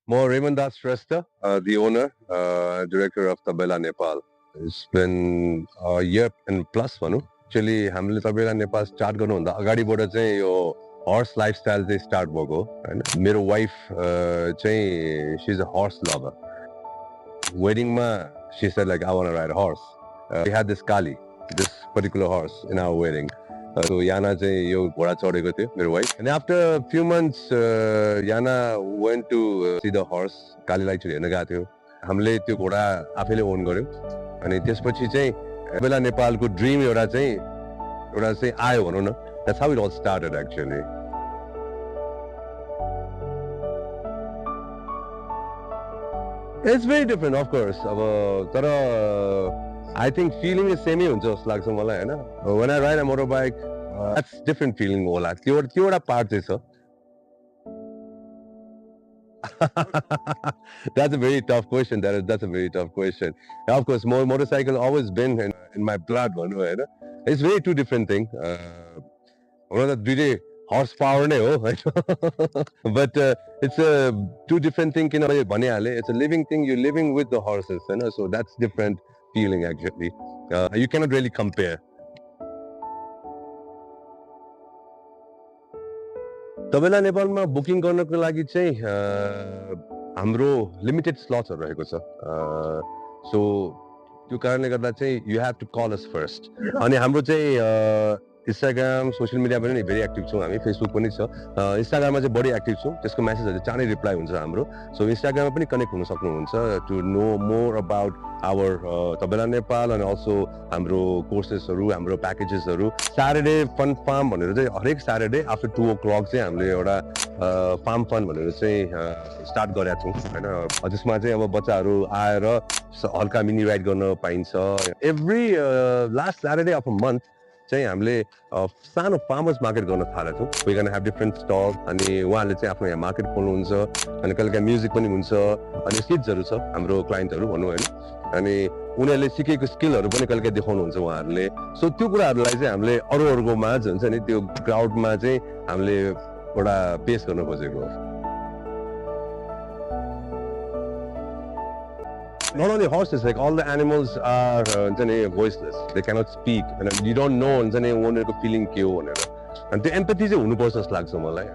More Raymon Das Shrestha, the owner, director of Tabela Nepal. It's been a year and plus भनौँ. Actually हामीले Tabela Nepal start गर्नुभन्दा अगाडिबाट चाहिँ यो horse lifestyle चाहिँ start भएको हैन. मेरो wife चाहिँ she's a horse lover. Wedding ma she said like I want to ride a horse. We had this Kali, this particular horse in our wedding. So Yana चाहिँ यो घोडा चढेको थियो मेरो wife. And after a few months Yana went to see the horse. कालीलाई चाहिँ हेर्न गएको थियो. हामीले त्यो घोडा आफैले ओन गर्यौं. अनि त्यसपछि चाहिँ बेला नेपालको ड्रीम एउटा चाहिँ आयो भनौँ न. That's how it all started actually. It's very different of course. अब तर I think feeling is same हुन्छ जस्तो लाग्छ मलाई हैन. When I ride a motorbike, that's different feeling होला. त्यो एउटा पार्ट चाहिँ छ. That's a very tough question. That's a very tough question. Of course, motorcycle always been in my blood भनौँ हैन. It's very two different thing. One of the दुईटै horsepower नै हो हैन. But it's a two different thing किन भनिहाले. It's a living thing. You're living with the horses हैन. So that's different feeling actually. You cannot really compare. तबेला नेपालमा booking गर्नको लागि चाहिँ हाम्रो लिमिटेड स्लट्सहरु रहेको छ. सो त्यो कारणले गर्दा चाहिँ you have to call us first. अनि हाम्रो चाहिँ Instagram, social media पनि भेरी एक्टिभ छौं हामी. Facebook पनि छ. Instagramमा चाहिँ बढी एक्टिभ छौं. त्यसको मेसेजहरु चाँडै रिप्लाई हुन्छ हाम्रो. सो Instagramमा पनि कनेक्ट हुन सक्नुहुन्छ to know more about our Tabela Nepal and also हाम्रो कोर्सेसहरु, हाम्रो प्याकेजेसहरु. Saturday fun farm भनेर चाहिँ हरेक Saturday after 2 o'clock चाहिँ हामीले एउटा farm fun भनेर चाहिँ स्टार्ट गरेका छौं हैन. जसमा चाहिँ अब बच्चाहरु आएर हल्का मिनी राइड गर्न पाइन्छ. Every last Saturday of a month चाहिँ हामीले सानो फार्मर्स मार्केट गर्न थालेको छौं. We gonna have different stalls अनि उहाँले चाहिँ आफ्नो यहाँ मार्केट खोल्नुहुन्छ. अनि कहिलेकाहीँ म्युजिक पनि हुन्छ. अनि किड्सहरु छ हाम्रो क्लाइन्टहरु भनौँ हैन. अनि उनीहरूले सिकेको स्किलहरु पनि कहिलेकाहीँ देखाउनुहुन्छ उहाँहरूले. सो त्यो कुराहरुलाई चाहिँ हामीले अरूहरुको माझ हुन्छ नि त्यो क्राउडमा चाहिँ हामीले एउटा पेश गर्न खोजेको हो. Not only horses, like all the animals are voiceless. They cannot speak. And you don't know उनीहरूको feeling के हो भनेर. अनि त्यो empathy चाहिँ हुनुपर्छ जस्तो लाग्छ मलाई.